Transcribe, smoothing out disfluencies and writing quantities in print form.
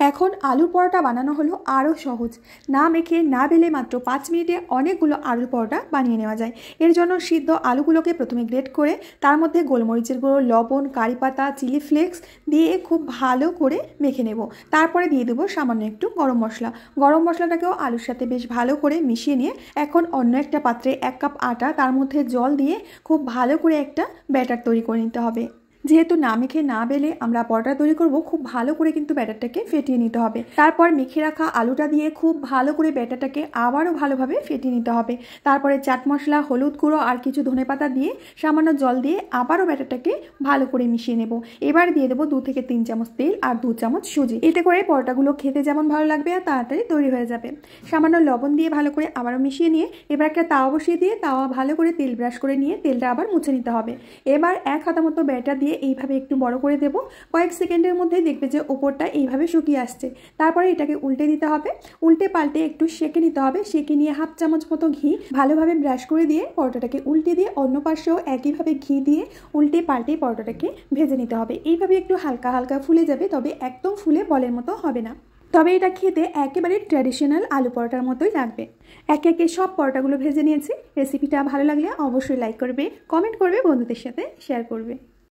এখন আলুর পরোটা বানানো হলো আরও সহজ। না মেখে না বেলে মাত্র 5 মিনিটে অনেকগুলো আলুর পরোটা বানিয়ে নেওয়া যায়। এর জন্য সিদ্ধ আলুগুলোকে প্রথমে গ্রেট করে তার মধ্যে গোলমরিচের গুঁড়ো, লবণ, কারি পাতা, চিলি ফ্লেক্স দিয়ে খুব ভালো করে মেখে নেব। তারপরে দিয়ে দেবো সামান্য একটু গরম মশলা। গরম মশলাটাকেও আলুর সাথে বেশ ভালো করে মিশিয়ে নিয়ে এখন অন্য একটা পাত্রে 1 কাপ আটা, তার মধ্যে জল দিয়ে খুব ভালো করে একটা ব্যাটার তৈরি করে নিতে হবে। যেহেতু না মেখে না বেলে আমরা পরোটা তৈরি করব, খুব ভালো করে কিন্তু ব্যাটারটাকে ফেটিয়ে নিতে হবে। তারপর মেখে রাখা আলুটা দিয়ে খুব ভালো করে ব্যাটারটাকে আবারও ভালোভাবে ফেটিয়ে নিতে হবে। তারপরে চাট মশলা, হলুদ গুঁড়ো আর কিছু ধনেপাতা দিয়ে সামান্য জল দিয়ে আবারও ব্যাটারটাকে ভালো করে মিশিয়ে নেব। এবার দিয়ে দেবো 2 থেকে 3 চামচ তেল আর 2 চামচ সুজি। এতে করে পরোটাগুলো খেতে যেমন ভালো লাগবে আর তাড়াতাড়ি তৈরি হয়ে যাবে। সামান্য লবণ দিয়ে ভালো করে আবারও মিশিয়ে নিয়ে এবার একটা তাওয়া বসিয়ে দিয়ে তাওয়া ভালো করে তেল ব্রাশ করে নিয়ে তেলটা আবার মুছে নিতে হবে। এবার 1 হাতা মতো ব্যাটার দিয়ে এইভাবে একটু বড় করে দেব। কয়েক সেকেন্ডের মধ্যেই দেখবে যে উপরটা এইভাবে শুকিয়ে আসছে। তারপরে এটাকে উল্টে দিতে হবে। উল্টে পাল্টে একটু সেঁকে নিতে হবে। সেঁকে নিয়ে 1/2 চামচ মতো ঘি ভালোভাবে ব্রাশ করে দিয়ে পরোটাটাকে উল্টে দিয়ে অন্য পাশেও একইভাবে ঘি দিয়ে উল্টে পাল্টে পরোটাটাকে ভেজে নিতে হবে। এইভাবে একটু হালকা হালকা ফুলে যাবে, তবে একদম ফুলে বলের মতো হবে না। তবে এটা খেতে একেবারে ট্র্যাডিশনাল আলু পরোটার মতোই লাগবে। একে একে সব পরোটাগুলো ভেজে নিয়েছি। রেসিপিটা ভালো লাগলে অবশ্যই লাইক করবে, কমেন্ট করবে, বন্ধুদের সাথে শেয়ার করবে।